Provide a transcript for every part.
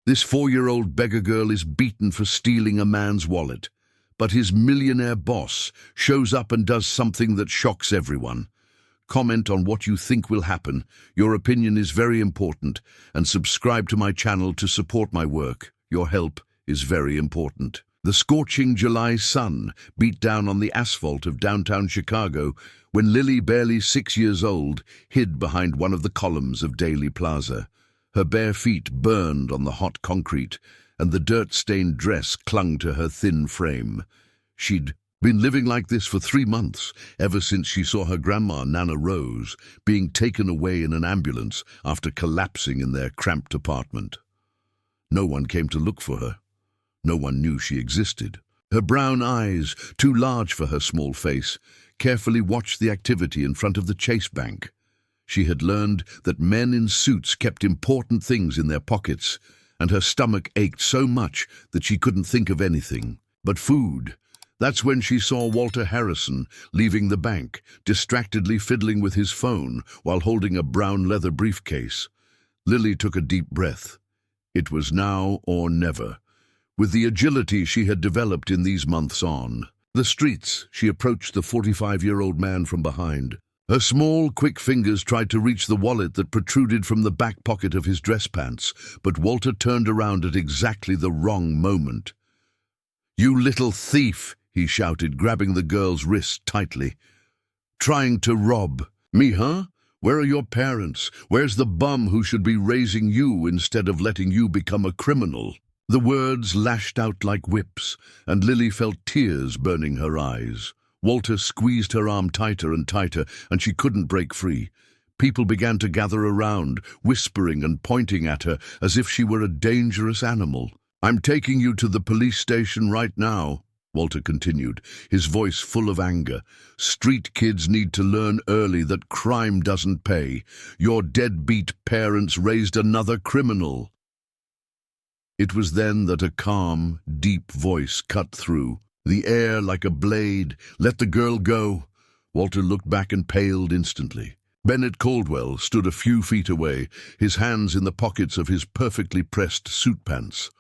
This 4-year-old beggar girl is beaten for stealing a man's wallet, but his millionaire boss shows up and does something that shocks everyone. Comment on what you think will happen. Your opinion is very important, and subscribe to my channel to support my work. Your help is very important. The scorching July sun beat down on the asphalt of downtown Chicago when Lily, barely 6 years old, hid behind one of the columns of Daly Plaza. Her bare feet burned on the hot concrete, and the dirt-stained dress clung to her thin frame. She'd been living like this for 3 months, ever since she saw her grandma, Nana Rose, being taken away in an ambulance after collapsing in their cramped apartment. No one came to look for her. No one knew she existed. Her brown eyes, too large for her small face, carefully watched the activity in front of the Chase Bank. She had learned that men in suits kept important things in their pockets, and her stomach ached so much that she couldn't think of anything but food. That's when she saw Walter Harrison leaving the bank, distractedly fiddling with his phone while holding a brown leather briefcase. Lily took a deep breath. It was now or never. With the agility she had developed in these months on the streets, she approached the 45-year-old man from behind. Her small, quick fingers tried to reach the wallet that protruded from the back pocket of his dress pants, but Walter turned around at exactly the wrong moment. "You little thief!" he shouted, grabbing the girl's wrist tightly. "Trying to rob me, huh? Where are your parents? Where's the bum who should be raising you instead of letting you become a criminal?" The words lashed out like whips, and Lily felt tears burning her eyes. Walter squeezed her arm tighter and tighter, and she couldn't break free. People began to gather around, whispering and pointing at her as if she were a dangerous animal. "I'm taking you to the police station right now," Walter continued, his voice full of anger. "Street kids need to learn early that crime doesn't pay. Your deadbeat parents raised another criminal." It was then that a calm, deep voice cut through the air like a blade. "Let the girl go." Walter looked back and paled instantly. Bennett Caldwell stood a few feet away, his hands in the pockets of his perfectly pressed suit pants.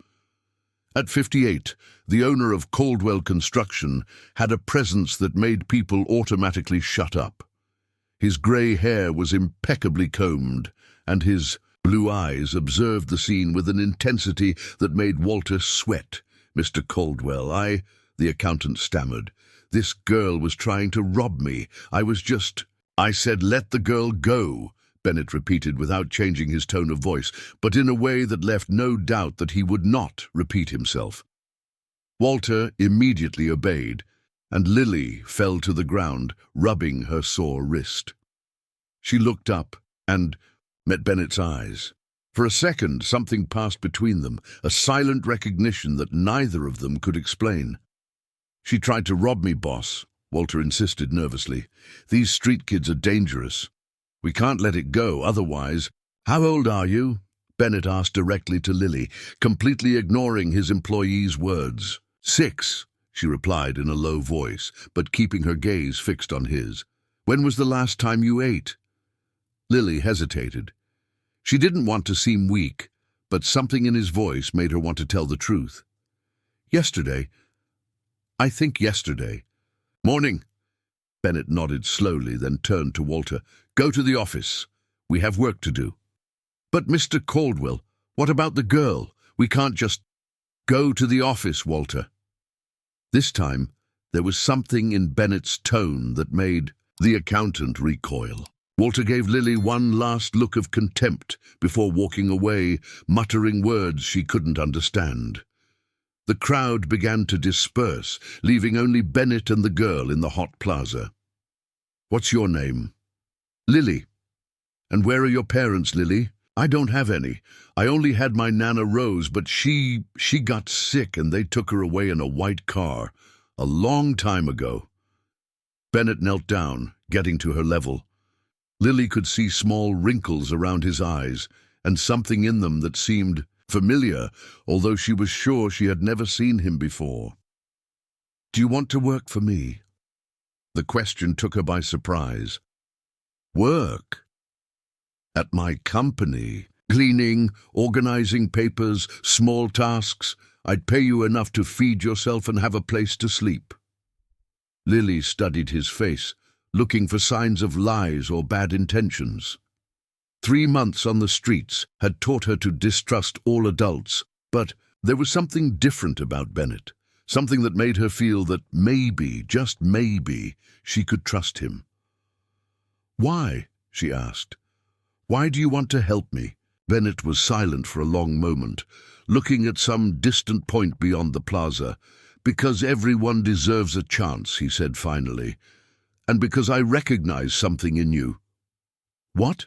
At 58, the owner of Caldwell Construction had a presence that made people automatically shut up. His grey hair was impeccably combed, and his blue eyes observed the scene with an intensity that made Walter sweat. "Mr. Caldwell, the accountant stammered. "This girl was trying to rob me. I said let the girl go," Bennett repeated without changing his tone of voice, but in a way that left no doubt that he would not repeat himself. Walter immediately obeyed, and Lily fell to the ground, rubbing her sore wrist. She looked up and met Bennett's eyes. For a second, something passed between them, a silent recognition that neither of them could explain. "She tried to rob me, boss," Walter insisted nervously. "These street kids are dangerous. We can't let it go, otherwise—" "How old are you?" Bennett asked directly to Lily, completely ignoring his employee's words. "6, she replied in a low voice, but keeping her gaze fixed on his. "When was the last time you ate?" Lily hesitated. She didn't want to seem weak, but something in his voice made her want to tell the truth. "Yesterday. I think yesterday." "Morning." Bennett nodded slowly, then turned to Walter. "Go to the office. We have work to do." "But Mr. Caldwell, what about the girl? We can't just—" "Go to the office, Walter." This time, there was something in Bennett's tone that made the accountant recoil. Walter gave Lily one last look of contempt before walking away, muttering words she couldn't understand. The crowd began to disperse, leaving only Bennett and the girl in the hot plaza. "What's your name?" "Lily." "And where are your parents, Lily?" "I don't have any. I only had my Nana Rose, but she got sick and they took her away in a white car. A long time ago." Bennett knelt down, getting to her level. Lily could see small wrinkles around his eyes, and something in them that seemed familiar, although she was sure she had never seen him before. "Do you want to work for me?" The question took her by surprise. "Work? At my company?" Cleaning, organizing papers, small tasks. I'd pay you enough to feed yourself and have a place to sleep." Lily studied his face, looking for signs of lies or bad intentions. 3 months on the streets had taught her to distrust all adults, but there was something different about Bennett, something that made her feel that maybe, just maybe, she could trust him. "Why?" she asked. "Why do you want to help me?" Bennett was silent for a long moment, looking at some distant point beyond the plaza. "Because everyone deserves a chance," he said finally, "and because I recognize something in you." "What?"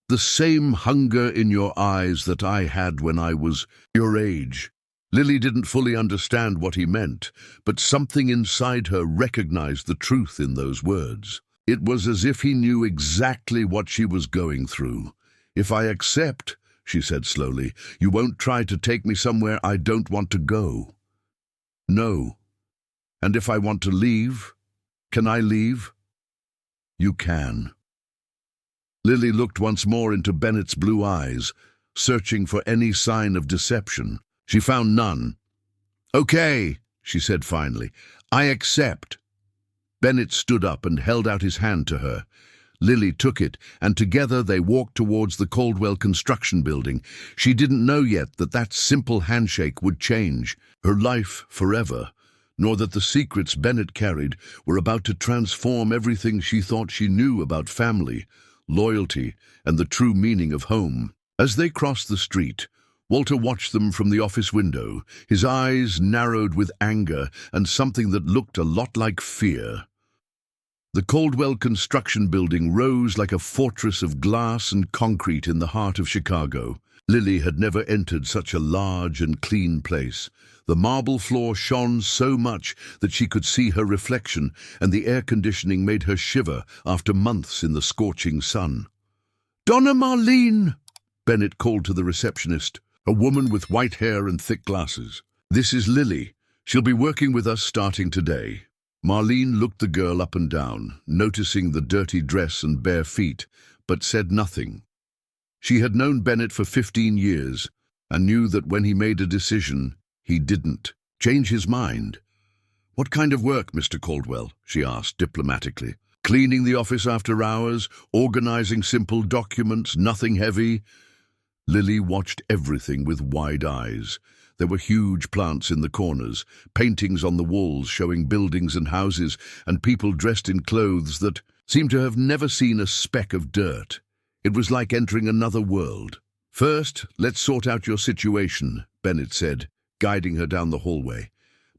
"The same hunger in your eyes that I had when I was your age." Lily didn't fully understand what he meant, but something inside her recognized the truth in those words. It was as if he knew exactly what she was going through. "If I accept," she said slowly, "you won't try to take me somewhere I don't want to go." "No." "And if I want to leave, can I leave?" "You can." Lily looked once more into Bennett's blue eyes, searching for any sign of deception. She found none. "Okay," she said finally, "I accept." Bennett stood up and held out his hand to her. Lily took it, and together they walked towards the Caldwell construction building. She didn't know yet that that simple handshake would change her life forever, nor that the secrets Bennett carried were about to transform everything she thought she knew about family, loyalty, and the true meaning of home. As they crossed the street, Walter watched them from the office window, his eyes narrowed with anger and something that looked a lot like fear. The Caldwell construction building rose like a fortress of glass and concrete in the heart of Chicago. Lily had never entered such a large and clean place. The marble floor shone so much that she could see her reflection, and the air conditioning made her shiver after months in the scorching sun. "Donna Marlene!" Bennett called to the receptionist, a woman with white hair and thick glasses. "This is Lily. She'll be working with us starting today." Marlene looked the girl up and down, noticing the dirty dress and bare feet, but said nothing. She had known Bennett for 15 years and knew that when he made a decision, he didn't change his mind. "What kind of work, Mr. Caldwell?" she asked diplomatically. "Cleaning the office after hours, organizing simple documents, nothing heavy?" Lily watched everything with wide eyes. There were huge plants in the corners, paintings on the walls showing buildings and houses, and people dressed in clothes that seemed to have never seen a speck of dirt. It was like entering another world. "First, let's sort out your situation," Bennett said, guiding her down the hallway.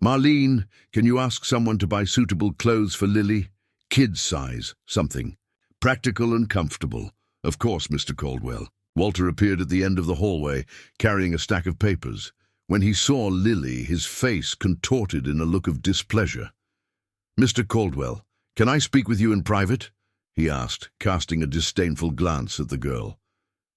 "Marlene, can you ask someone to buy suitable clothes for Lily? Kid's size, something. Practical and comfortable. Of course, Mr. Caldwell." Walter appeared at the end of the hallway, carrying a stack of papers. When he saw Lily, his face contorted in a look of displeasure. "Mr. Caldwell, can I speak with you in private?" he asked, casting a disdainful glance at the girl.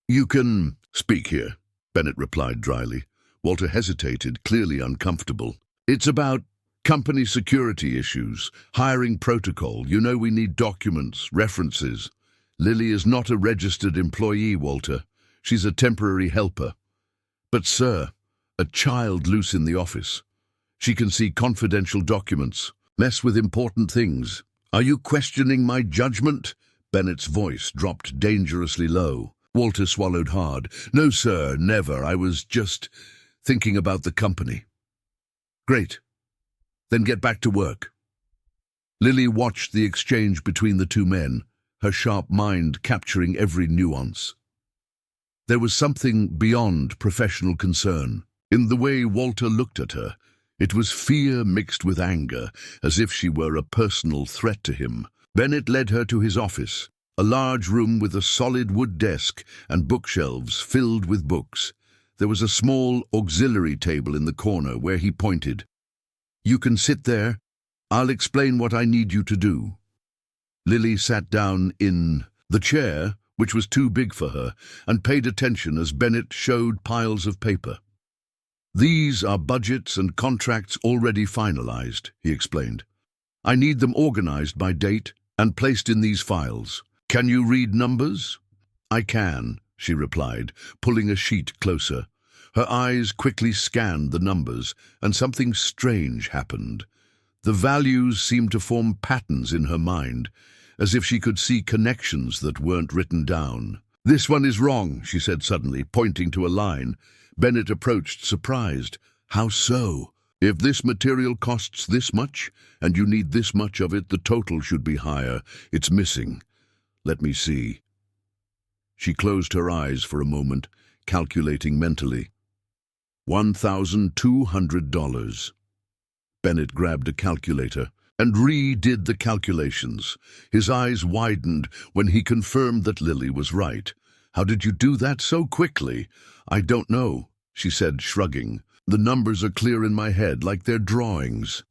"You can speak here," Bennett replied dryly. Walter hesitated, clearly uncomfortable. "It's about company security issues, hiring protocol. You know we need documents, references." "Lily is not a registered employee, Walter. She's a temporary helper." "But, sir, a child loose in the office. She can see confidential documents, mess with important things." "Are you questioning my judgment?" Bennett's voice dropped dangerously low. Walter swallowed hard. "No, sir, never. I was just thinking about the company." "Great. Then get back to work." Lily watched the exchange between the two men, her sharp mind capturing every nuance. There was something beyond professional concern in the way Walter looked at her. It was fear mixed with anger, as if she were a personal threat to him. Bennett led her to his office, a large room with a solid wood desk and bookshelves filled with books. There was a small auxiliary table in the corner where he pointed. "You can sit there. I'll explain what I need you to do." Lily sat down in the chair, which was too big for her, and paid attention as Bennett showed piles of paper. "These are budgets and contracts already finalized," he explained. "I need them organized by date and placed in these files. Can you read numbers?" "I can," she replied, pulling a sheet closer. Her eyes quickly scanned the numbers, and something strange happened. The values seemed to form patterns in her mind, as if she could see connections that weren't written down. "This one is wrong," she said suddenly, pointing to a line. Bennett approached, surprised. "How so?" "If this material costs this much, and you need this much of it, the total should be higher. It's missing. Let me see." She closed her eyes for a moment, calculating mentally. $1,200. Bennett grabbed a calculator and redid the calculations. His eyes widened when he confirmed that Lily was right. "How did you do that so quickly?" "I don't know," she said, shrugging. "The numbers are clear in my head, like they're drawings."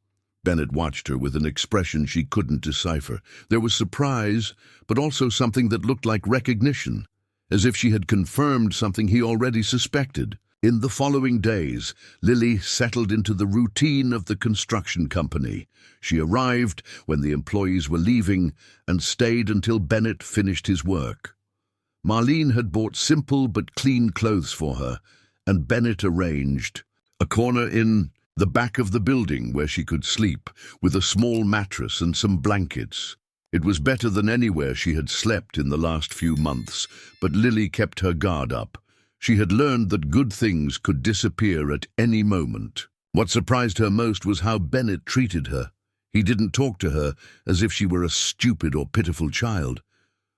Bennett watched her with an expression she couldn't decipher. There was surprise, but also something that looked like recognition, as if she had confirmed something he already suspected. In the following days, Lily settled into the routine of the construction company. She arrived when the employees were leaving and stayed until Bennett finished his work. Marlene had bought simple but clean clothes for her, and Bennett arranged a corner in the back of the building where she could sleep, with a small mattress and some blankets. It was better than anywhere she had slept in the last few months, but Lily kept her guard up. She had learned that good things could disappear at any moment. What surprised her most was how Bennett treated her. He didn't talk to her as if she were a stupid or pitiful child.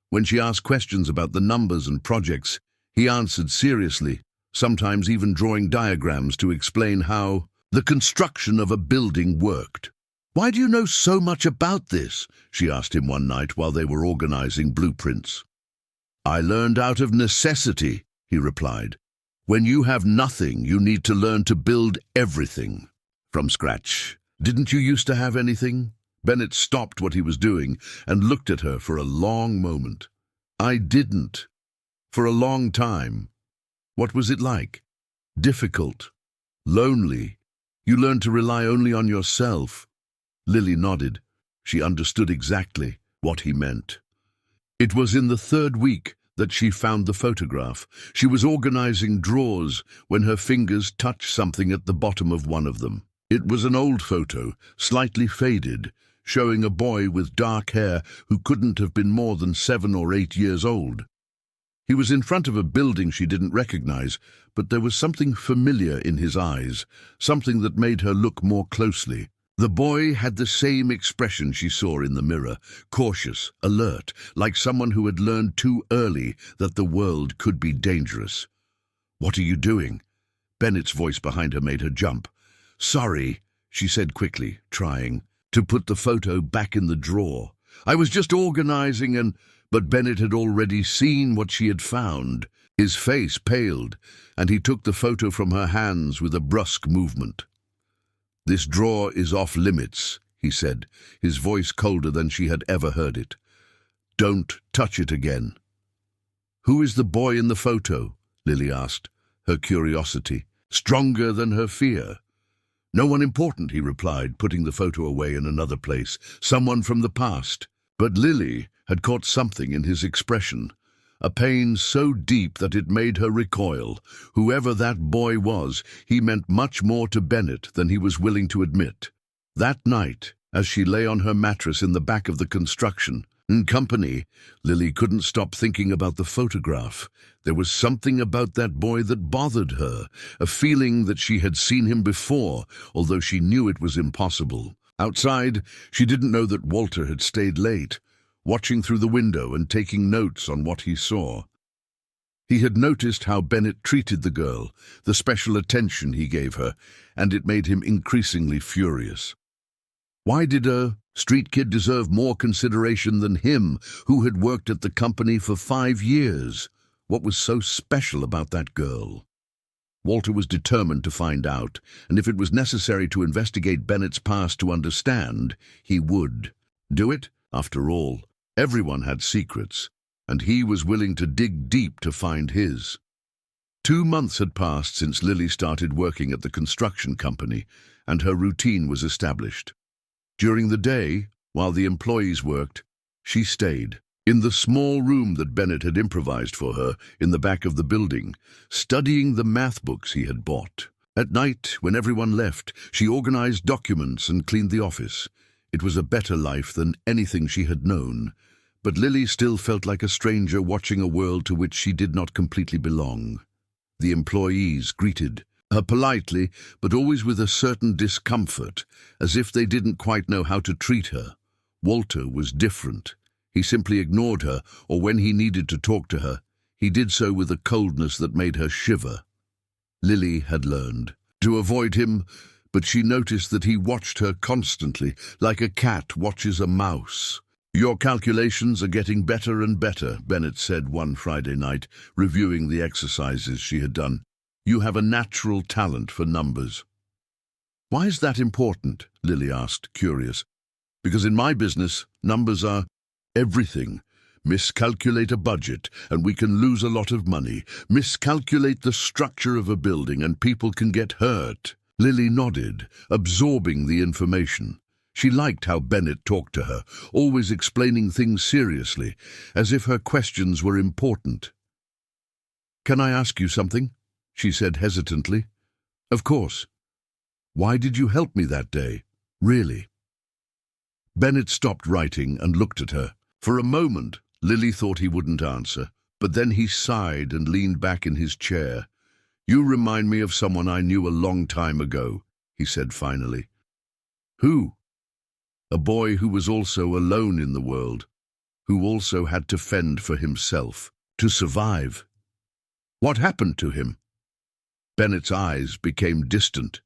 When she asked questions about the numbers and projects, he answered seriously, sometimes even drawing diagrams to explain how the construction of a building worked. "Why do you know so much about this?" she asked him one night while they were organizing blueprints. "I learned out of necessity," he replied. "When you have nothing, you need to learn to build everything from scratch. Didn't you used to have anything?" Bennett stopped what he was doing and looked at her for a long moment. "I didn't. For a long time." "What was it like?" "Difficult. Lonely. You learned to rely only on yourself." Lily nodded. She understood exactly what he meant. It was in the third week that she found the photograph. She was organizing drawers when her fingers touched something at the bottom of one of them. It was an old photo, slightly faded, showing a boy with dark hair who couldn't have been more than 7 or 8 years old. He was in front of a building she didn't recognize, but there was something familiar in his eyes, something that made her look more closely. The boy had the same expression she saw in the mirror, cautious, alert, like someone who had learned too early that the world could be dangerous. "What are you doing?" Bennett's voice behind her made her jump. "Sorry," she said quickly, trying to put the photo back in the drawer. "I was just organizing and—" But Bennett had already seen what she had found. His face paled, and he took the photo from her hands with a brusque movement. "This drawer is off limits," he said, his voice colder than she had ever heard it. "Don't touch it again." "Who is the boy in the photo?" Lily asked, her curiosity stronger than her fear. "No one important," he replied, putting the photo away in another place. "Someone from the past." But Lily had caught something in his expression, a pain so deep that it made her recoil. Whoever that boy was, he meant much more to Bennett than he was willing to admit. That night, as she lay on her mattress in the back of the construction company, Lily couldn't stop thinking about the photograph. There was something about that boy that bothered her, a feeling that she had seen him before, although she knew it was impossible. Outside, she didn't know that Walter had stayed late, watching through the window and taking notes on what he saw. He had noticed how Bennett treated the girl, the special attention he gave her, and it made him increasingly furious. Why did a street kid deserve more consideration than him, who had worked at the company for 5 years? What was so special about that girl? Walter was determined to find out, and if it was necessary to investigate Bennett's past to understand, he would. Do it, after all. Everyone had secrets, and he was willing to dig deep to find his. 2 months had passed since Lily started working at the construction company, and her routine was established. During the day, while the employees worked, she stayed, In the small room that Bennett had improvised for her in the back of the building, studying the math books he had bought. At night, when everyone left, she organized documents and cleaned the office. It was a better life than anything she had known, but Lily still felt like a stranger watching a world to which she did not completely belong. The employees greeted her politely, but always with a certain discomfort, as if they didn't quite know how to treat her. Walter was different. He simply ignored her, or when he needed to talk to her, he did so with a coldness that made her shiver. Lily had learned to avoid him, but she noticed that he watched her constantly, like a cat watches a mouse. "Your calculations are getting better and better," Bennett said one Friday night, reviewing the exercises she had done. "You have a natural talent for numbers." "Why is that important?" Lily asked, curious. "Because in my business, numbers are everything. Miscalculate a budget, and we can lose a lot of money. Miscalculate the structure of a building, and people can get hurt." Lily nodded, absorbing the information. She liked how Bennett talked to her, always explaining things seriously, as if her questions were important. "Can I ask you something?" she said hesitantly. "Of course." "Why did you help me that day? Really?" Bennett stopped writing and looked at her. For a moment, Lily thought he wouldn't answer, but then he sighed and leaned back in his chair. "You remind me of someone I knew a long time ago," he said finally. "Who?" "A boy who was also alone in the world, who also had to fend for himself, to survive." "What happened to him?" Bennett's eyes became distant.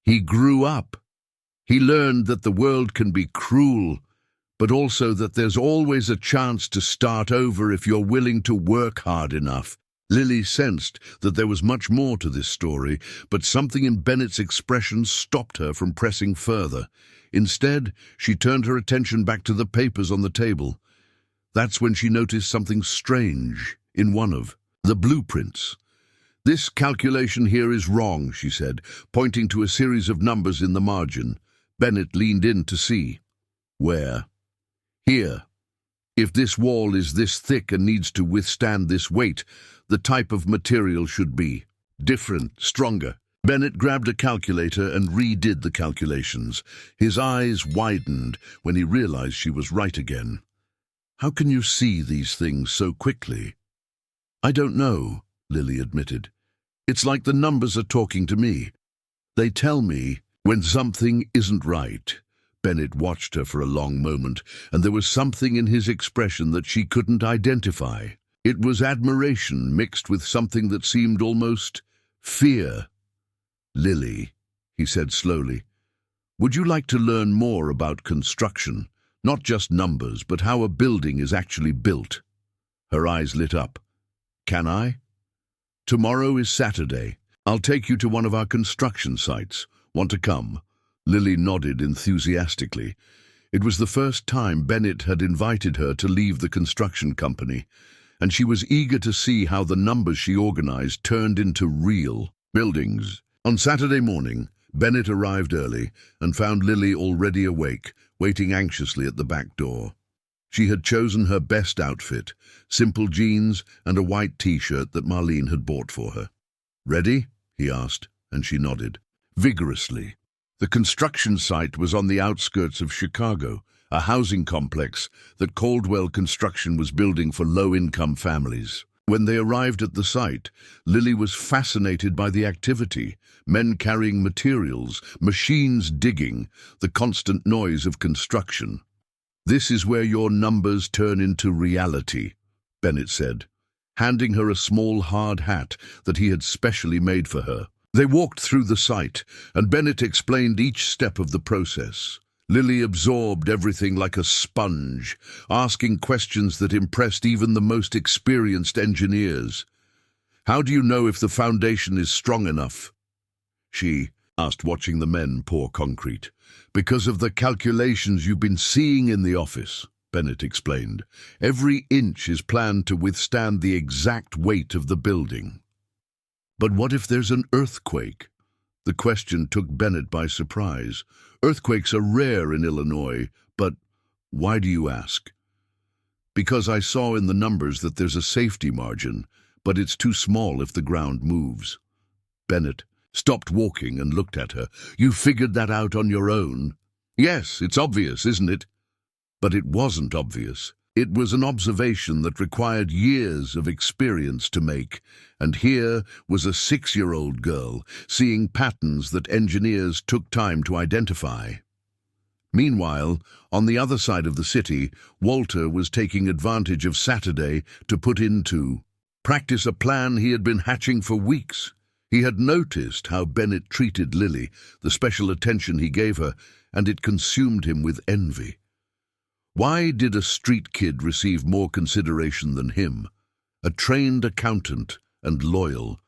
"He grew up. He learned that the world can be cruel, but also that there's always a chance to start over if you're willing to work hard enough." Lily sensed that there was much more to this story, but something in Bennett's expression stopped her from pressing further. Instead, she turned her attention back to the papers on the table. That's when she noticed something strange in one of the blueprints. "This calculation here is wrong," she said, pointing to a series of numbers in the margin. Bennett leaned in to see. "Where?" "Here. If this wall is this thick and needs to withstand this weight, the type of material should be different, stronger." Bennett grabbed a calculator and redid the calculations. His eyes widened when he realized she was right again. "How can you see these things so quickly?" "I don't know," Lily admitted. "It's like the numbers are talking to me. They tell me when something isn't right." Bennett watched her for a long moment, and there was something in his expression that she couldn't identify. It was admiration mixed with something that seemed almost fear. "Lily," he said slowly, "would you like to learn more about construction? Not just numbers, but how a building is actually built?" Her eyes lit up. "Can I?" "Tomorrow is Saturday. I'll take you to one of our construction sites. Want to come?" Lily nodded enthusiastically. It was the first time Bennett had invited her to leave the construction company, and she was eager to see how the numbers she organized turned into real buildings. On Saturday morning, Bennett arrived early and found Lily already awake, waiting anxiously at the back door. She had chosen her best outfit, simple jeans and a white t-shirt that Marlene had bought for her. "Ready?" he asked, and she nodded. Vigorously. The construction site was on the outskirts of Chicago, a housing complex that Caldwell Construction was building for low-income families. When they arrived at the site, Lily was fascinated by the activity: men carrying materials, machines digging, the constant noise of construction. "This is where your numbers turn into reality," Bennett said, handing her a small hard hat that he had specially made for her. They walked through the site, and Bennett explained each step of the process. Lily absorbed everything like a sponge, asking questions that impressed even the most experienced engineers. "How do you know if the foundation is strong enough?" she asked, watching the men pour concrete. "Because of the calculations you've been seeing in the office," Bennett explained. "Every inch is planned to withstand the exact weight of the building." "But what if there's an earthquake?" The question took Bennett by surprise. "Earthquakes are rare in Illinois, but why do you ask?" Because I saw in the numbers that there's a safety margin, but it's too small if the ground moves. Bennett stopped walking and looked at her. You figured that out on your own? Yes, it's obvious, isn't it? But it wasn't obvious. It was an observation that required years of experience to make, and here was a 6-year-old girl seeing patterns that engineers took time to identify. Meanwhile, on the other side of the city, Walter was taking advantage of Saturday to put into practice a plan he had been hatching for weeks. He had noticed how Bennett treated Lily, the special attention he gave her, and it consumed him with envy. Why did a street kid receive more consideration than him? A trained accountant and loyal.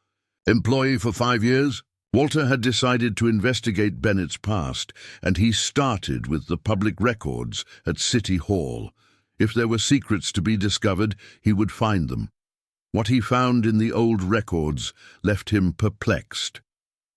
Employee for 5 years? Walter had decided to investigate Bennett's past, and he started with the public records at City Hall. If there were secrets to be discovered, he would find them. What he found in the old records left him perplexed.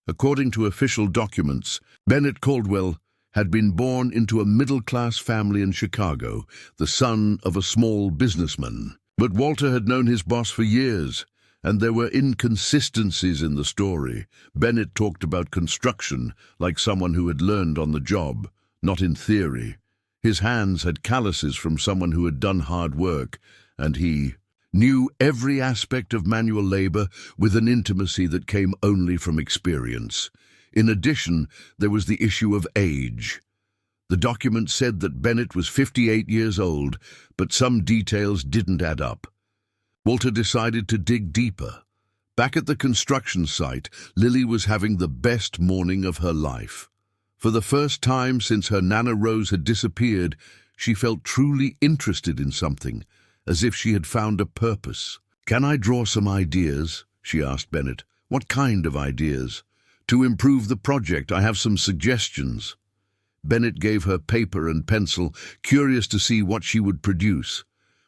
According to official documents, Bennett Caldwell had been born into a middle-class family in Chicago, the son of a small businessman. But Walter had known his boss for years, and there were inconsistencies in the story. Bennett talked about construction like someone who had learned on the job, not in theory. His hands had calluses from someone who had done hard work, and he knew every aspect of manual labor with an intimacy that came only from experience. In addition, there was the issue of age. The document said that Bennett was 58 years old, but some details didn't add up. Walter decided to dig deeper. Back at the construction site, Lily was having the best morning of her life. For the first time since her Nana Rose had disappeared, she felt truly interested in something, as if she had found a purpose. "Can I draw some ideas?" she asked Bennett. "What kind of ideas?" "To improve the project, I have some suggestions." Bennett gave her paper and pencil, curious to see what she would produce.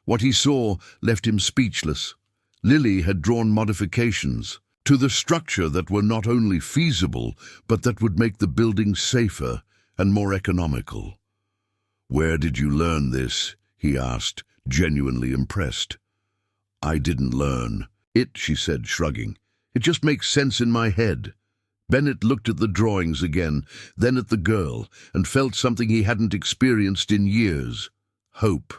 What he saw left him speechless. Lily had drawn modifications to the structure that were not only feasible, but that would make the building safer and more economical. "Where did you learn this?" he asked, genuinely impressed. "I didn't learn it," she said, shrugging. "It just makes sense in my head." Bennett looked at the drawings again, then at the girl, and felt something he hadn't experienced in years. Hope.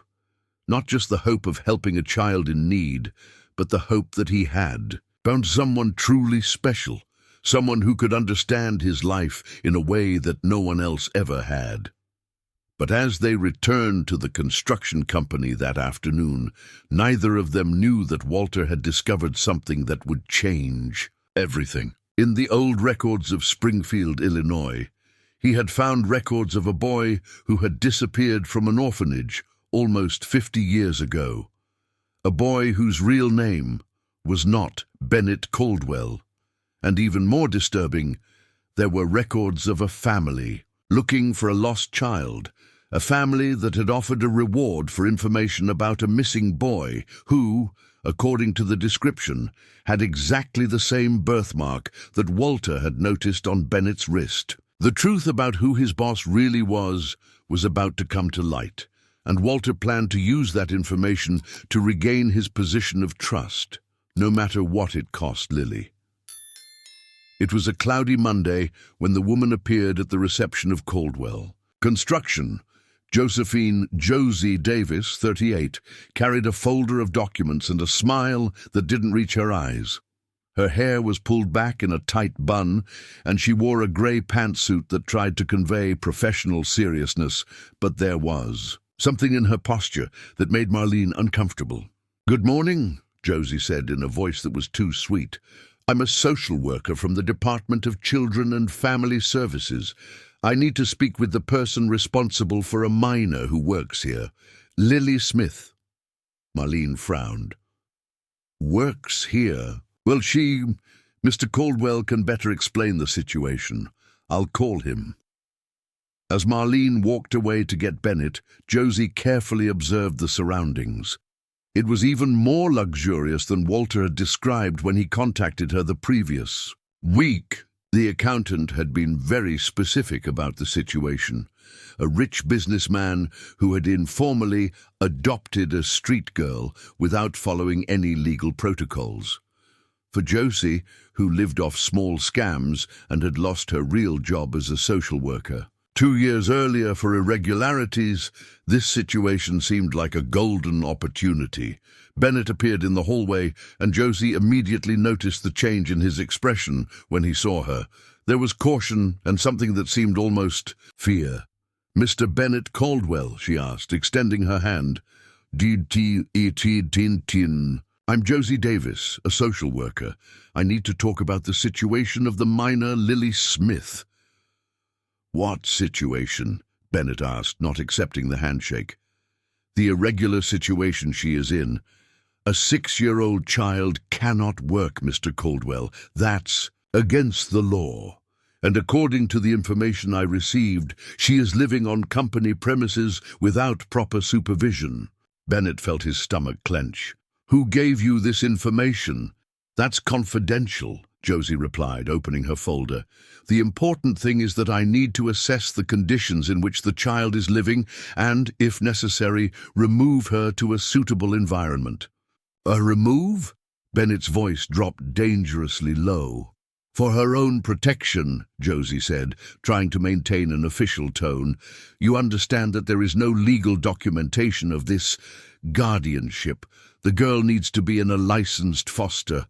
Not just the hope of helping a child in need, but the hope that he had found someone truly special, someone who could understand his life in a way that no one else ever had. But as they returned to the construction company that afternoon, neither of them knew that Walter had discovered something that would change everything. In the old records of Springfield, Illinois, he had found records of a boy who had disappeared from an orphanage almost 50 years ago. A boy whose real name was not Bennett Caldwell. And even more disturbing, there were records of a family looking for a lost child, a family that had offered a reward for information about a missing boy who, according to the description, had exactly the same birthmark that Walter had noticed on Bennett's wrist. The truth about who his boss really was about to come to light, and Walter planned to use that information to regain his position of trust, no matter what it cost Lily. It was a cloudy Monday when the woman appeared at the reception of Caldwell. Construction. Josephine Josie Davis, 38, carried a folder of documents and a smile that didn't reach her eyes. Her hair was pulled back in a tight bun, and she wore a grey pantsuit that tried to convey professional seriousness, but there was something in her posture that made Marlene uncomfortable. "Good morning," Josie said in a voice that was too sweet. "I'm a social worker from the Department of Children and Family Services. I need to speak with the person responsible for a minor who works here. Lily Smith." Marlene frowned. "Works here? Well, Mr. Caldwell can better explain the situation. I'll call him." As Marlene walked away to get Bennett, Josie carefully observed the surroundings. It was even more luxurious than Walter had described when he contacted her the previous week. The accountant had been very specific about the situation. A rich businessman who had informally adopted a street girl without following any legal protocols. For Josie, who lived off small scams and had lost her real job as a social worker. 2 years earlier, for irregularities, this situation seemed like a golden opportunity. Bennett appeared in the hallway, and Josie immediately noticed the change in his expression when he saw her. There was caution and something that seemed almost fear. "Mr. Bennett Caldwell," she asked, extending her hand. "D-T-E-T-Tin-Tin. I'm Josie Davis, a social worker. I need to talk about the situation of the minor Lily Smith." "What situation?" Bennett asked, not accepting the handshake. "The irregular situation she is in. A 6-year-old child cannot work, Mr. Caldwell. That's against the law. And according to the information I received, she is living on company premises without proper supervision." Bennett felt his stomach clench. "Who gave you this information?" "That's confidential," Josie replied, opening her folder. "The important thing is that I need to assess the conditions in which the child is living and, if necessary, remove her to a suitable environment." "A remove?" Bennett's voice dropped dangerously low. "For her own protection," Josie said, trying to maintain an official tone. "You understand that there is no legal documentation of this guardianship. The girl needs to be in a licensed foster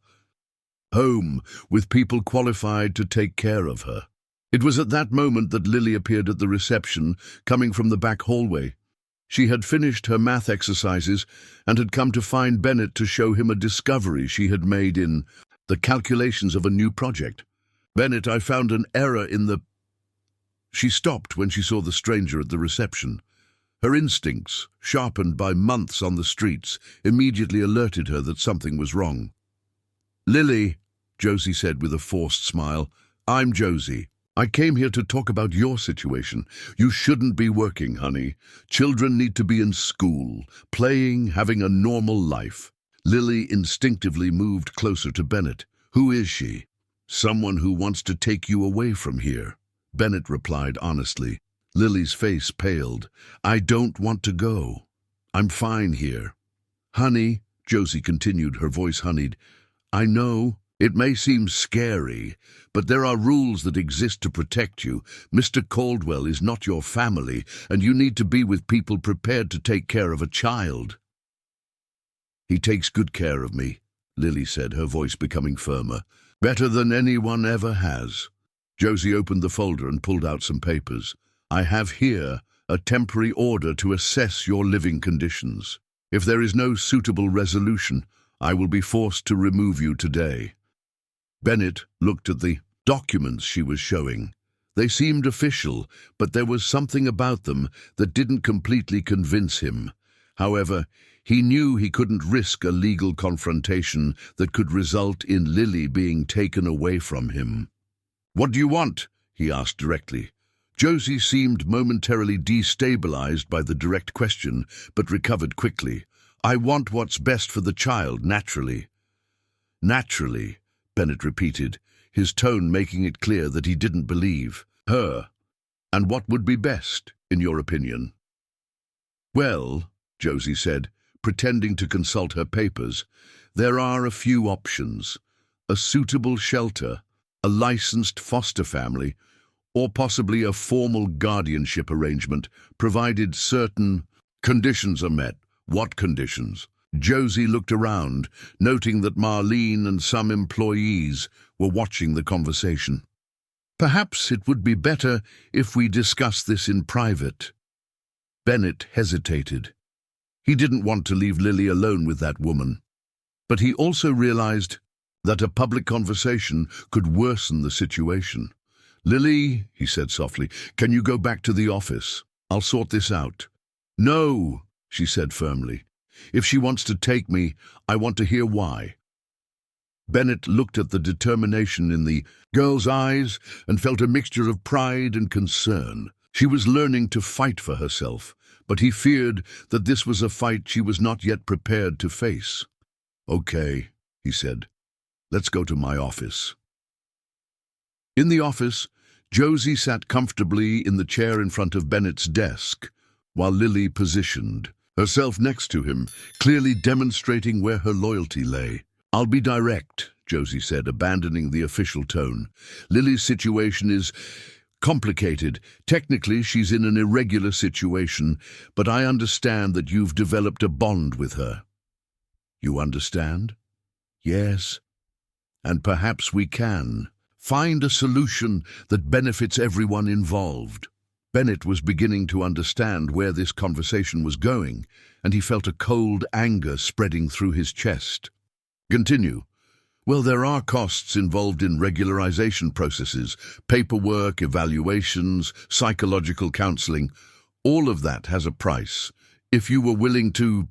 home with people qualified to take care of her." It was at that moment that Lily appeared at the reception, coming from the back hallway. She had finished her math exercises and had come to find Bennett to show him a discovery she had made in the calculations of a new project. "Bennett, I found an error in the—" She stopped when she saw the stranger at the reception. Her instincts, sharpened by months on the streets, immediately alerted her that something was wrong. "Lily," Josie said with a forced smile, "I'm Josie. I came here to talk about your situation. You shouldn't be working, honey. Children need to be in school, playing, having a normal life." Lily instinctively moved closer to Bennett. "Who is she?" "Someone who wants to take you away from here," Bennett replied honestly. Lily's face paled. "I don't want to go. I'm fine here." "Honey," Josie continued, her voice honeyed, "I know it may seem scary, but there are rules that exist to protect you. Mr. Caldwell is not your family, and you need to be with people prepared to take care of a child." "He takes good care of me," Lily said, her voice becoming firmer. "Better than anyone ever has." Josie opened the folder and pulled out some papers. "I have here a temporary order to assess your living conditions. If there is no suitable resolution, I will be forced to remove you today." Bennett looked at the documents she was showing. They seemed official, but there was something about them that didn't completely convince him. However, he knew he couldn't risk a legal confrontation that could result in Lily being taken away from him. "What do you want?" he asked directly. Josie seemed momentarily destabilized by the direct question, but recovered quickly. "I want what's best for the child, naturally." "Naturally," Bennett repeated, his tone making it clear that he didn't believe her. "And what would be best, in your opinion?" "Well," Josie said, pretending to consult her papers, "there are a few options. A suitable shelter, a licensed foster family, or possibly a formal guardianship arrangement, provided certain conditions are met." "What conditions?" Josie looked around, noting that Marlene and some employees were watching the conversation. "Perhaps it would be better if we discuss this in private." Bennett hesitated. He didn't want to leave Lily alone with that woman. But he also realized that a public conversation could worsen the situation. "Lily," he said softly, "can you go back to the office? I'll sort this out." "No," she said firmly. "If she wants to take me, I want to hear why." Bennett looked at the determination in the girl's eyes and felt a mixture of pride and concern. She was learning to fight for herself, but he feared that this was a fight she was not yet prepared to face. "Okay," he said. "Let's go to my office." In the office, Josie sat comfortably in the chair in front of Bennett's desk, while Lily positioned herself next to him, clearly demonstrating where her loyalty lay. "I'll be direct," Josie said, abandoning the official tone. "Lily's situation is complicated. Technically, she's in an irregular situation, but I understand that you've developed a bond with her." "You understand?" "Yes. And perhaps we can find a solution that benefits everyone involved." Bennett was beginning to understand where this conversation was going, and he felt a cold anger spreading through his chest. "Continue." "Well, there are costs involved in regularization processes, paperwork, evaluations, psychological counseling. All of that has a price. If you were willing to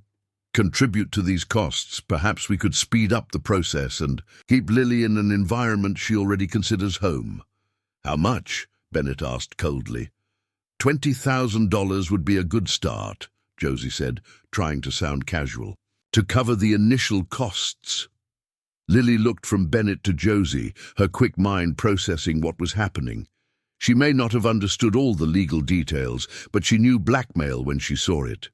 contribute to these costs, perhaps we could speed up the process and keep Lily in an environment she already considers home." "How much?" Bennett asked coldly. $20,000 would be a good start, Josie said, trying to sound casual, "to cover the initial costs." Lily looked from Bennett to Josie, her quick mind processing what was happening. She may not have understood all the legal details, but she knew blackmail when she saw it.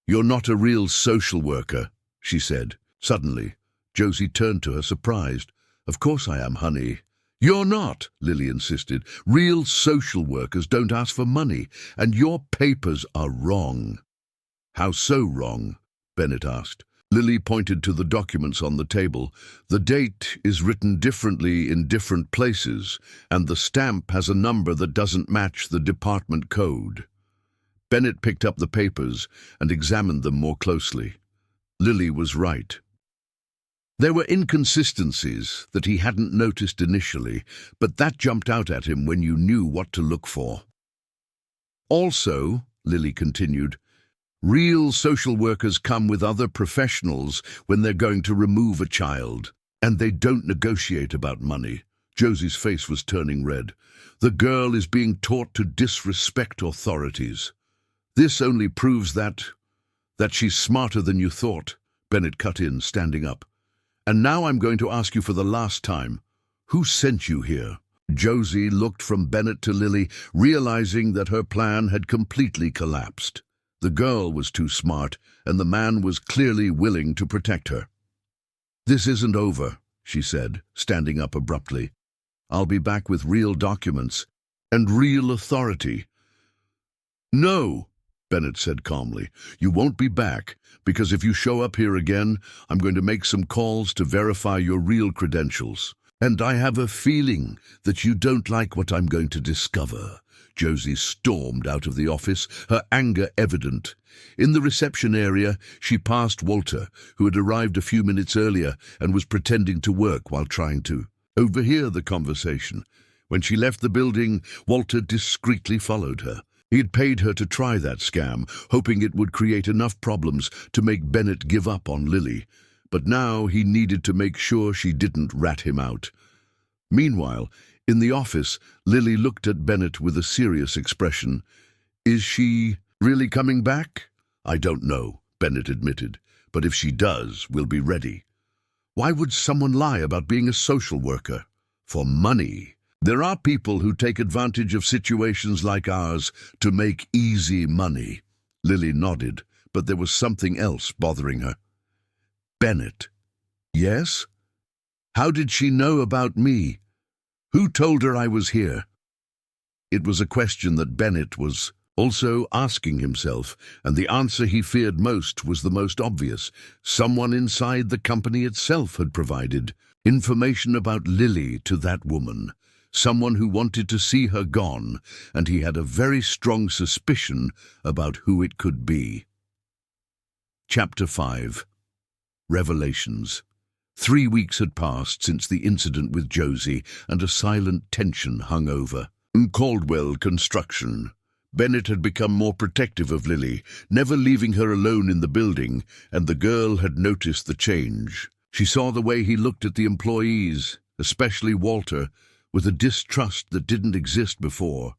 "You're not a real social worker," she said. Suddenly, Josie turned to her, surprised. "Of course I am, honey." "You're not," Lily insisted. "Real social workers don't ask for money, and your papers are wrong." "How so wrong?" Bennett asked. Lily pointed to the documents on the table. "The date is written differently in different places, and the stamp has a number that doesn't match the department code." Bennett picked up the papers and examined them more closely. Lily was right. There were inconsistencies that he hadn't noticed initially, but that jumped out at him when you knew what to look for. "Also," Lily continued, "real social workers come with other professionals when they're going to remove a child, and they don't negotiate about money." Josie's face was turning red. "The girl is being taught to disrespect authorities." "This only proves that she's smarter than you thought," Bennett cut in, standing up. "And now I'm going to ask you for the last time. Who sent you here?" Josie looked from Bennett to Lily, realizing that her plan had completely collapsed. The girl was too smart, and the man was clearly willing to protect her. "This isn't over," she said, standing up abruptly. "I'll be back with real documents and real authority." "No," Bennett said calmly. "You won't be back, because if you show up here again, I'm going to make some calls to verify your real credentials. And I have a feeling that you don't like what I'm going to discover." Josie stormed out of the office, her anger evident. In the reception area, she passed Walter, who had arrived a few minutes earlier and was pretending to work while trying to overhear the conversation. When she left the building, Walter discreetly followed her. He had paid her to try that scam, hoping it would create enough problems to make Bennett give up on Lily. But now he needed to make sure she didn't rat him out. Meanwhile, in the office, Lily looked at Bennett with a serious expression. "Is she really coming back?" "I don't know," Bennett admitted. "But if she does, we'll be ready." "Why would someone lie about being a social worker?" "For money. There are people who take advantage of situations like ours to make easy money." Lily nodded, but there was something else bothering her. "Bennett." "Yes? How did she know about me? Who told her I was here?" It was a question that Bennett was also asking himself, and the answer he feared most was the most obvious. Someone inside the company itself had provided information about Lily to that woman. Someone who wanted to see her gone, and he had a very strong suspicion about who it could be. Chapter 5. Revelations. 3 weeks had passed since the incident with Josie, and a silent tension hung over Caldwell Construction. Bennett had become more protective of Lily, never leaving her alone in the building, and the girl had noticed the change. She saw the way he looked at the employees, especially Walter, with a distrust that didn't exist before.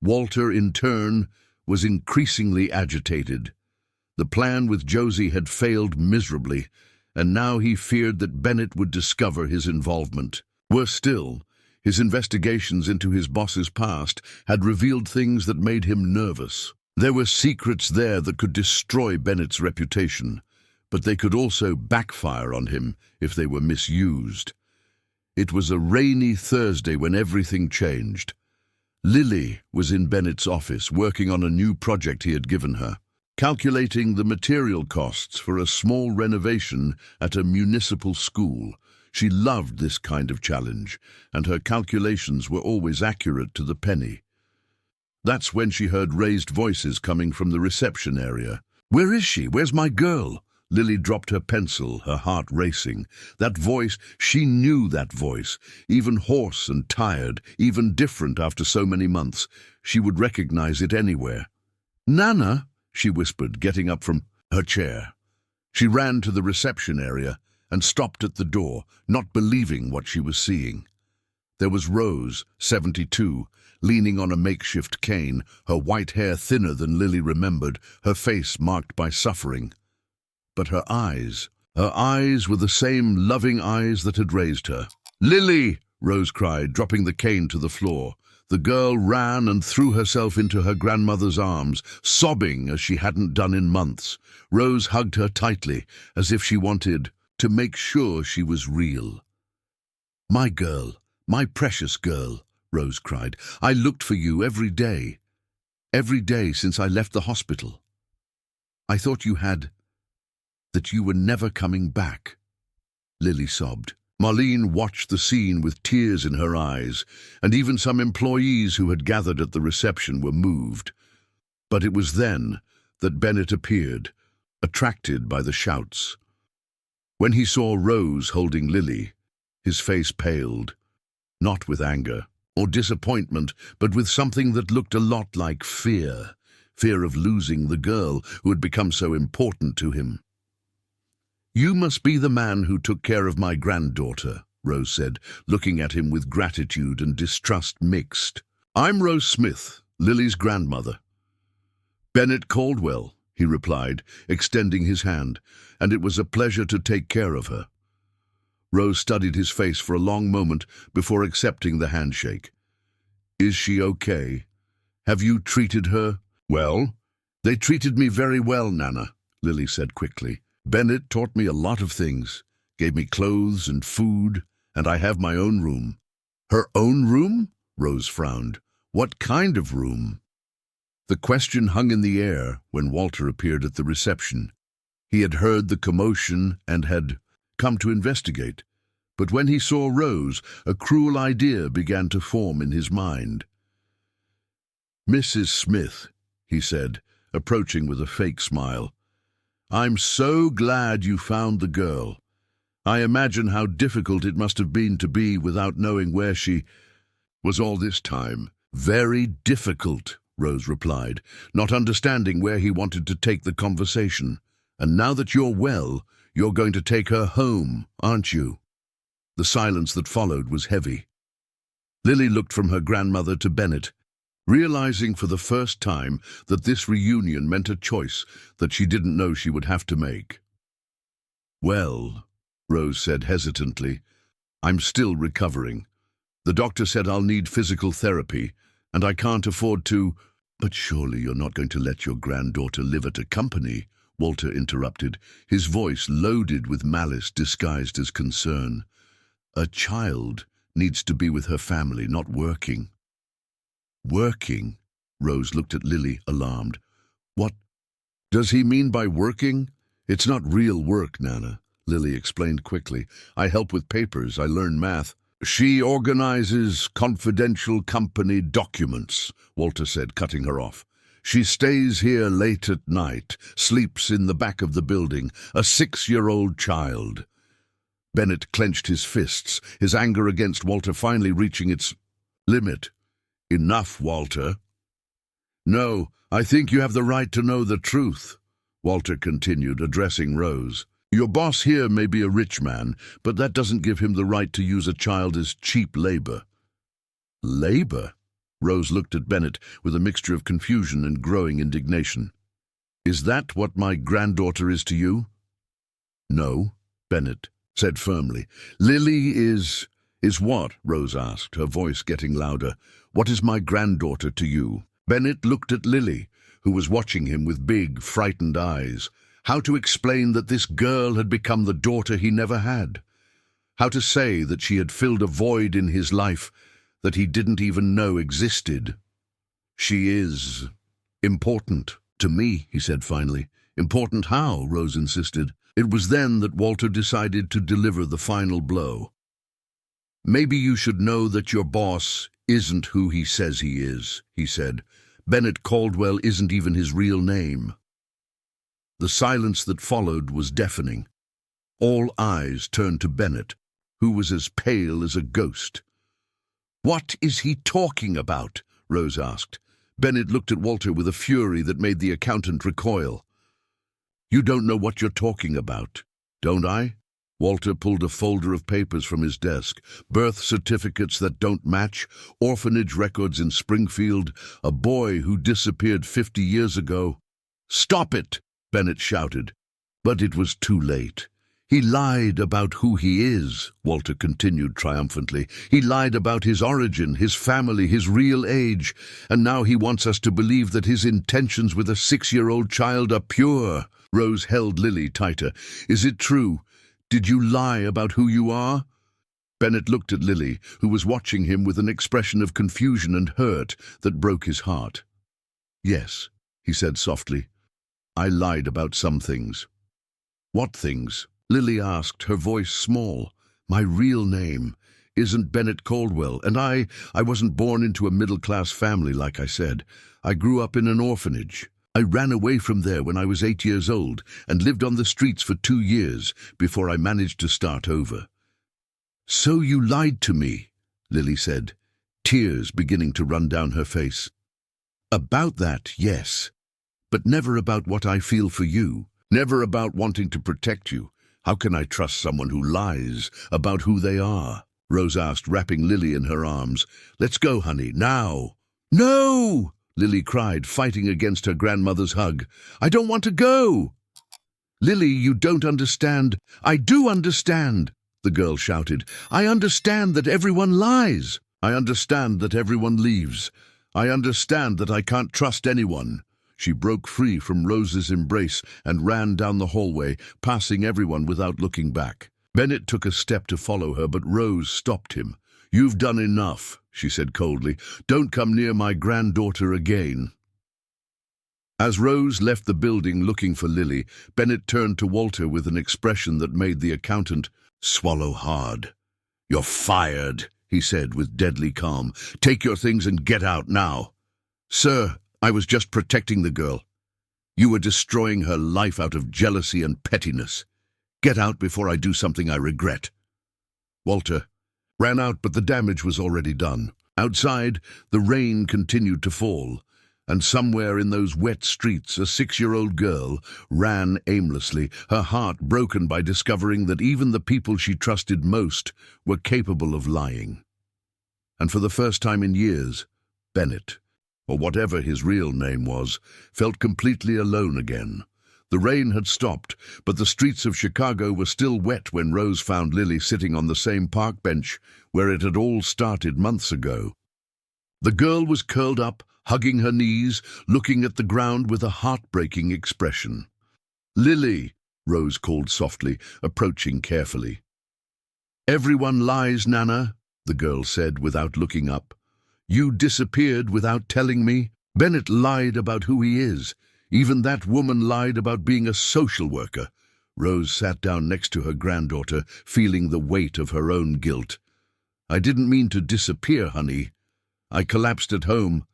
Walter, in turn, was increasingly agitated. The plan with Josie had failed miserably, and now he feared that Bennett would discover his involvement. Worse still, His investigations into his boss's past had revealed things that made him nervous. There were secrets there that could destroy Bennett's reputation, but they could also backfire on him if they were misused. It was a rainy Thursday when everything changed. Lily was in Bennett's office working on a new project he had given her, calculating the material costs for a small renovation at a municipal school. She loved this kind of challenge, and her calculations were always accurate to the penny. That's when she heard raised voices coming from the reception area. "Where is she? Where's my girl?" Lily dropped her pencil, her heart racing. That voice, she knew that voice, even hoarse and tired, even different after so many months. She would recognize it anywhere. "Nana," she whispered, getting up from her chair. She ran to the reception area and stopped at the door, not believing what she was seeing. There was Rose, 72, leaning on a makeshift cane, her white hair thinner than Lily remembered, her face marked by suffering. But her eyes were the same loving eyes that had raised her. "Lily!" Rose cried, dropping the cane to the floor. The girl ran and threw herself into her grandmother's arms, sobbing as she hadn't done in months. Rose hugged her tightly, as if she wanted to make sure she was real. "My girl, my precious girl," Rose cried. "I looked for you every day since I left the hospital. I thought that you were never coming back." Lily sobbed. Marlene watched the scene with tears in her eyes, and even some employees who had gathered at the reception were moved. But it was then that Bennett appeared, attracted by the shouts. When he saw Rose holding Lily, his face paled, not with anger or disappointment, but with something that looked a lot like fear of losing the girl who had become so important to him. "You must be the man who took care of my granddaughter," Rose said, looking at him with gratitude and distrust mixed. "I'm Rose Smith, Lily's grandmother." "Bennett Caldwell," he replied, extending his hand, "and it was a pleasure to take care of her." Rose studied his face for a long moment before accepting the handshake. "Is she okay? Have you treated her well?" "They treated me very well, Nana," Lily said quickly. "Bennett taught me a lot of things, gave me clothes and food, and I have my own room." "Her own room?" Rose frowned. "What kind of room?" The question hung in the air when Walter appeared at the reception. He had heard the commotion and had come to investigate. But when he saw Rose, a cruel idea began to form in his mind. "Mrs. Smith," he said, approaching with a fake smile, "I'm so glad you found the girl. I imagine how difficult it must have been to be without knowing where she was all this time." "Very difficult," Rose replied, not understanding where he wanted to take the conversation. "And now that you're well, you're going to take her home, aren't you?" The silence that followed was heavy. Lily looked from her grandmother to Bennett, realizing for the first time that this reunion meant a choice that she didn't know she would have to make. "Well," Rose said hesitantly, "I'm still recovering. The doctor said I'll need physical therapy, and I can't afford to—" "But surely you're not going to let your granddaughter live at a company," Walter interrupted, his voice loaded with malice disguised as concern. "A child needs to be with her family, not working." "Working?" Rose looked at Lily, alarmed. "What does he mean by working?" "It's not real work, Nana," Lily explained quickly. "I help with papers, I learn math." "She organizes confidential company documents," Walter said, cutting her off. "She stays here late at night, sleeps in the back of the building, a 6-year-old child." Bennett clenched his fists, his anger against Walter finally reaching its limit. "Enough, Walter." "No, I think you have the right to know the truth," Walter continued, addressing Rose. "Your boss here may be a rich man, but that doesn't give him the right to use a child as cheap labor." "Labor?" Rose looked at Bennett with a mixture of confusion and growing indignation. "Is that what my granddaughter is to you?" "No," Bennett said firmly. "Lily is Is what? Rose asked, her voice getting louder. What is my granddaughter to you? Bennett looked at Lily, who was watching him with big, frightened eyes. How to explain that this girl had become the daughter he never had? How to say that she had filled a void in his life that he didn't even know existed? She is important to me, he said finally. Important how? Rose insisted. It was then that Walter decided to deliver the final blow. Maybe you should know that your boss isn't who he says he is, he said. Bennett Caldwell isn't even his real name. The silence that followed was deafening. All eyes turned to Bennett, who was as pale as a ghost. What is he talking about? Rose asked. Bennett looked at Walter with a fury that made the accountant recoil. You don't know what you're talking about, don't I? Walter pulled a folder of papers from his desk. Birth certificates that don't match, orphanage records in Springfield, a boy who disappeared 50 years ago. Stop it, Bennett shouted. But it was too late. He lied about who he is, Walter continued triumphantly. He lied about his origin, his family, his real age, and now he wants us to believe that his intentions with a 6-year-old child are pure. Rose held Lily tighter. Is it true? Did you lie about who you are? Bennett looked at Lily, who was watching him with an expression of confusion and hurt that broke his heart. Yes, he said softly. I lied about some things. What things? Lily asked, her voice small. My real name isn't Bennett Caldwell, and I wasn't born into a middle-class family, like I said. I grew up in an orphanage. I ran away from there when I was 8 years old and lived on the streets for 2 years before I managed to start over. So you lied to me, Lily said, tears beginning to run down her face. About that, yes, but never about what I feel for you, never about wanting to protect you. How can I trust someone who lies about who they are? Rose asked, wrapping Lily in her arms. Let's go, honey, now. No! Lily cried, fighting against her grandmother's hug. I don't want to go. Lily, you don't understand. I do understand, the girl shouted. I understand that everyone lies. I understand that everyone leaves. I understand that I can't trust anyone. She broke free from Rose's embrace and ran down the hallway, passing everyone without looking back. Bennett took a step to follow her, but Rose stopped him. You've done enough, she said coldly. Don't come near my granddaughter again. As Rose left the building looking for Lily, Bennett turned to Walter with an expression that made the accountant swallow hard. You're fired, he said with deadly calm. Take your things and get out now. Sir, I was just protecting the girl. You were destroying her life out of jealousy and pettiness. Get out before I do something I regret. Walter ran out, but the damage was already done. Outside, the rain continued to fall, and somewhere in those wet streets a 6-year-old girl ran aimlessly, her heart broken by discovering that even the people she trusted most were capable of lying. And for the first time in years, Bennett, or whatever his real name was, felt completely alone again. The rain had stopped, but the streets of Chicago were still wet when Rose found Lily sitting on the same park bench where it had all started months ago. The girl was curled up, hugging her knees, looking at the ground with a heartbreaking expression. Lily, Rose called softly, approaching carefully. Everyone lies, Nana, the girl said without looking up. You disappeared without telling me. Bennett lied about who he is. Even that woman lied about being a social worker. Rose sat down next to her granddaughter, feeling the weight of her own guilt. I didn't mean to disappear, honey. I collapsed at home,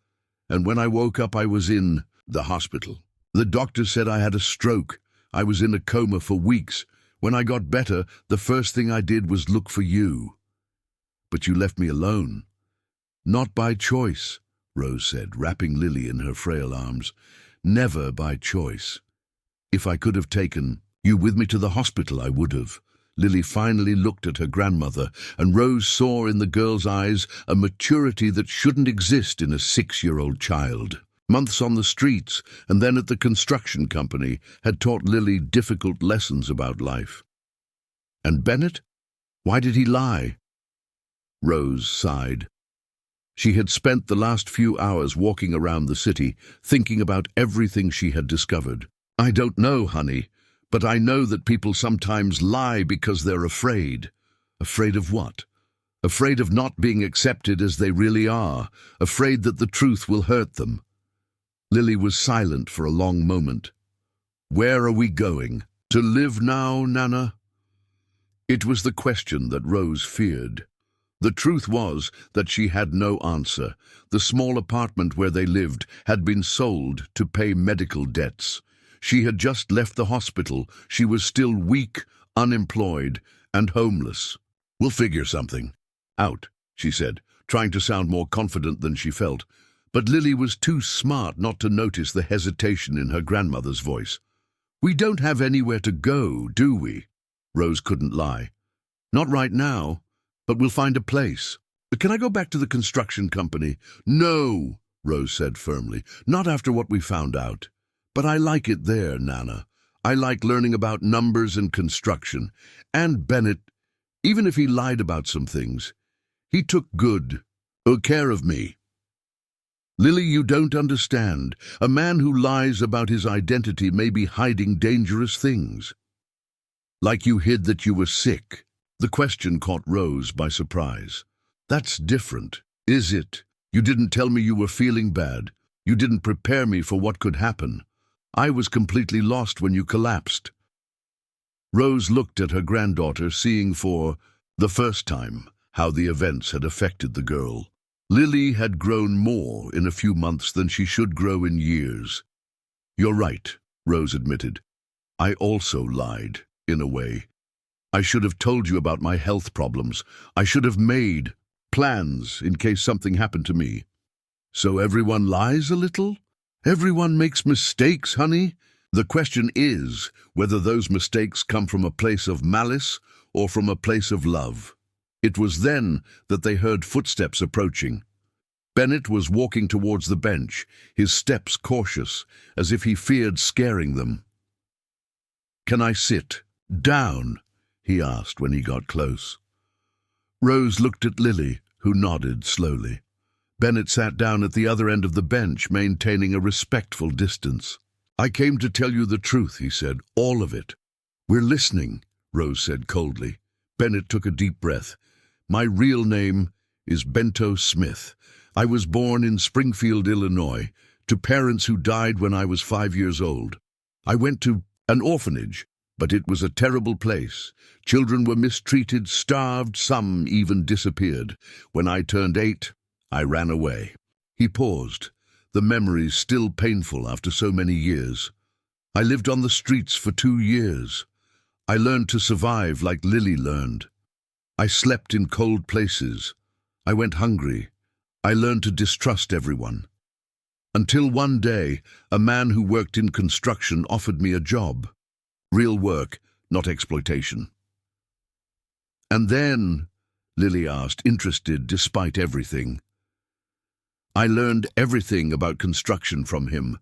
and when I woke up I was in the hospital. The doctor said I had a stroke. I was in a coma for weeks. When I got better, the first thing I did was look for you. But you left me alone. Not by choice, Rose said, wrapping Lily in her frail arms. Never by choice. If I could have taken you with me to the hospital, I would have. Lily finally looked at her grandmother, and Rose saw in the girl's eyes a maturity that shouldn't exist in a 6-year-old child. Months on the streets, and then at the construction company, had taught Lily difficult lessons about life. And Bennett? Why did he lie? Rose sighed. She had spent the last few hours walking around the city, thinking about everything she had discovered. I don't know, honey, but I know that people sometimes lie because they're afraid. Afraid of what? Afraid of not being accepted as they really are, afraid that the truth will hurt them. Lily was silent for a long moment. Where are we going? To live now, Nana? It was the question that Rose feared. The truth was that she had no answer. The small apartment where they lived had been sold to pay medical debts. She had just left the hospital. She was still weak, unemployed, and homeless. We'll figure something out, she said, trying to sound more confident than she felt. But Lily was too smart not to notice the hesitation in her grandmother's voice. We don't have anywhere to go, do we? Rose couldn't lie. Not right now, but we'll find a place. Can I go back to the construction company? No, Rose said firmly, not after what we found out. But I like it there, Nana. I like learning about numbers and construction. And Bennett, even if he lied about some things, he took good care of me. Lily, you don't understand. A man who lies about his identity may be hiding dangerous things. Like you hid that you were sick. The question caught Rose by surprise. That's different, is it? You didn't tell me you were feeling bad. You didn't prepare me for what could happen. I was completely lost when you collapsed. Rose looked at her granddaughter, seeing for the first time how the events had affected the girl. Lily had grown more in a few months than she should grow in years. You're right, Rose admitted. I also lied, in a way. I should have told you about my health problems. I should have made plans in case something happened to me. So everyone lies a little? Everyone makes mistakes, honey. The question is whether those mistakes come from a place of malice or from a place of love. It was then that they heard footsteps approaching. Bennett was walking towards the bench, his steps cautious, as if he feared scaring them. Can I sit down? He asked when he got close. Rose looked at Lily, who nodded slowly. Bennett sat down at the other end of the bench, maintaining a respectful distance. I came to tell you the truth, he said, all of it. We're listening, Rose said coldly. Bennett took a deep breath. My real name is Bento Smith. I was born in Springfield, Illinois, to parents who died when I was 5 years old. I went to an orphanage, but it was a terrible place. Children were mistreated, starved, some even disappeared. When I turned 8, I ran away. He paused, the memories still painful after so many years. I lived on the streets for 2 years. I learned to survive like Lily learned. I slept in cold places. I went hungry. I learned to distrust everyone. Until one day, a man who worked in construction offered me a job. Real work, not exploitation. And then, Lily asked, interested despite everything. I learned everything about construction from him.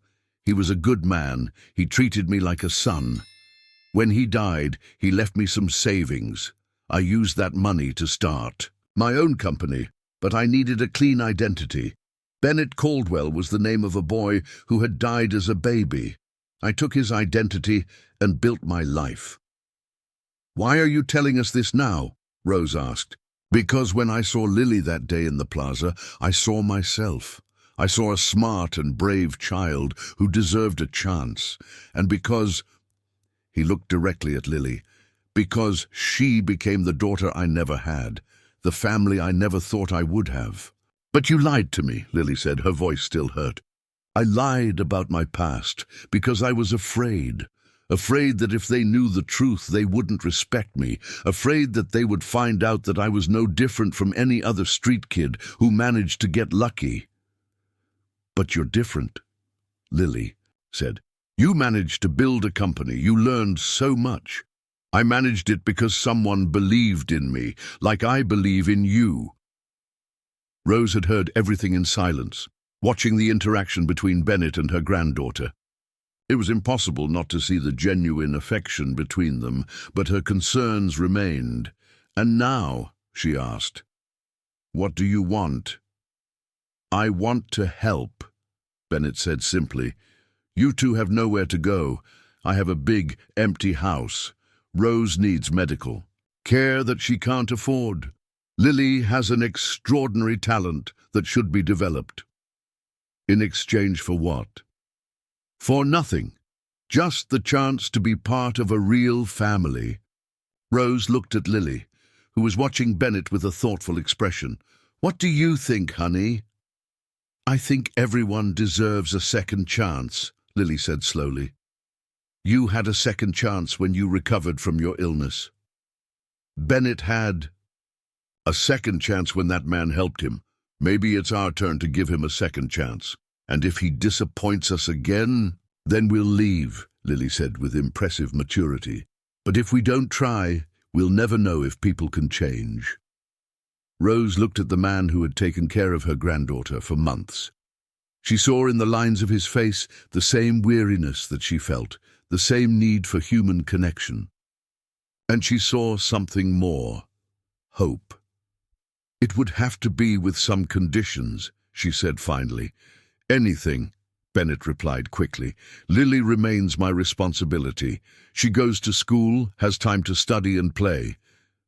He was a good man. He treated me like a son. When he died, he left me some savings. I used that money to start my own company, but I needed a clean identity. Bennett Caldwell was the name of a boy who had died as a baby. I took his identity and built my life. Why are you telling us this now? Rose asked. Because when I saw Lily that day in the plaza, I saw myself. I saw a smart and brave child who deserved a chance. And because, he looked directly at Lily, because she became the daughter I never had, the family I never thought I would have. But you lied to me, Lily said, her voice still hurt. I lied about my past because I was afraid. Afraid that if they knew the truth, they wouldn't respect me. Afraid that they would find out that I was no different from any other street kid who managed to get lucky. But you're different, Lily said. You managed to build a company. You learned so much. I managed it because someone believed in me, like I believe in you. Rose had heard everything in silence, watching the interaction between Bennett and her granddaughter. It was impossible not to see the genuine affection between them, but her concerns remained. And now, she asked, What do you want? I want to help, Bennett said simply. You two have nowhere to go. I have a big, empty house. Rose needs medical care that she can't afford. Lily has an extraordinary talent that should be developed. In exchange for what? For nothing. Just the chance to be part of a real family. Rose looked at Lily, who was watching Bennett with a thoughtful expression. What do you think, honey? I think everyone deserves a second chance, Lily said slowly. You had a second chance when you recovered from your illness. Bennett had a second chance when that man helped him. Maybe it's our turn to give him a second chance. And if he disappoints us again, then we'll leave, Lily said with impressive maturity. But if we don't try, we'll never know if people can change. Rose looked at the man who had taken care of her granddaughter for months. She saw in the lines of his face the same weariness that she felt, the same need for human connection. And she saw something more. Hope. It would have to be with some conditions, she said finally. Anything, Bennett replied quickly. Lily remains my responsibility. She goes to school, has time to study and play.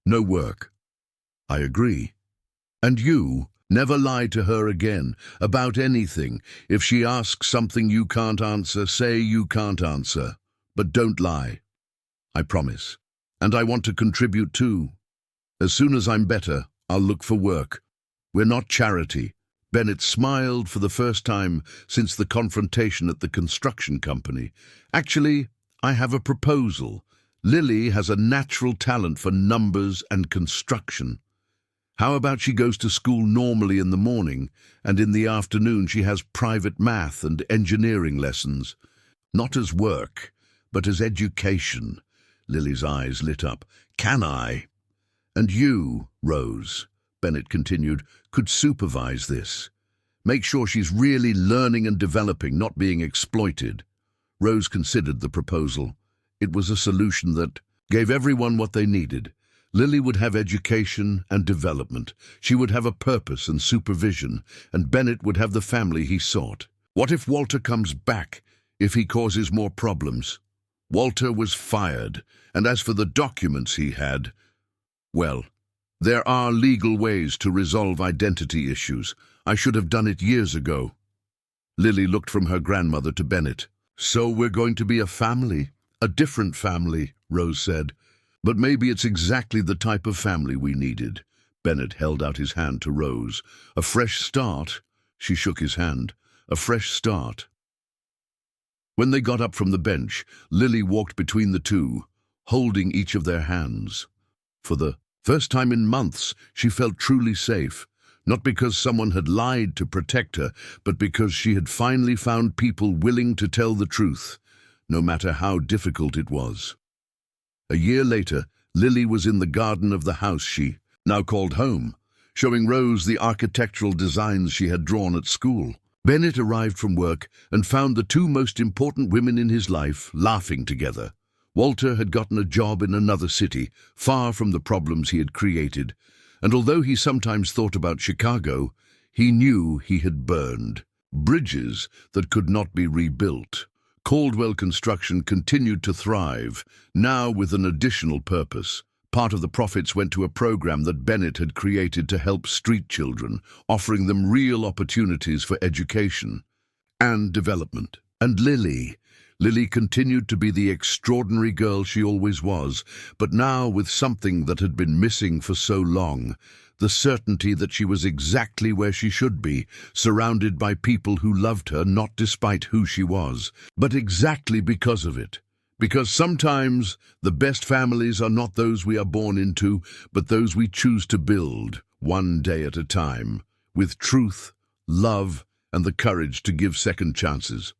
No work. I agree. And you, never lie to her again, about anything. If she asks something you can't answer, say you can't answer. But don't lie. I promise. And I want to contribute too. As soon as I'm better, I'll look for work. We're not charity. Bennett smiled for the first time since the confrontation at the construction company. Actually, I have a proposal. Lily has a natural talent for numbers and construction. How about she goes to school normally in the morning, and in the afternoon she has private math and engineering lessons? Not as work, but as education. Lily's eyes lit up. Can I? And you, Rose, Bennett continued, could supervise this. Make sure she's really learning and developing, not being exploited. Rose considered the proposal. It was a solution that gave everyone what they needed. Lily would have education and development. She would have a purpose and supervision, and Bennett would have the family he sought. What if Walter comes back, if he causes more problems? Walter was fired, and as for the documents he had, well, there are legal ways to resolve identity issues. I should have done it years ago. Lily looked from her grandmother to Bennett. So we're going to be a family, a different family, Rose said. But maybe it's exactly the type of family we needed. Bennett held out his hand to Rose. A fresh start? She shook his hand. A fresh start. When they got up from the bench, Lily walked between the two, holding each of their hands. For the first time in months, she felt truly safe, not because someone had lied to protect her, but because she had finally found people willing to tell the truth, no matter how difficult it was. A year later, Lily was in the garden of the house she now called home, showing Rose the architectural designs she had drawn at school. Bennett arrived from work and found the two most important women in his life laughing together. Walter had gotten a job in another city, far from the problems he had created, and although he sometimes thought about Chicago, he knew he had burned bridges that could not be rebuilt. Caldwell Construction continued to thrive, now with an additional purpose. Part of the profits went to a program that Bennett had created to help street children, offering them real opportunities for education and development. And Lily continued to be the extraordinary girl she always was, but now with something that had been missing for so long, the certainty that she was exactly where she should be, surrounded by people who loved her not despite who she was, but exactly because of it. Because sometimes the best families are not those we are born into, but those we choose to build, one day at a time, with truth, love, and the courage to give second chances.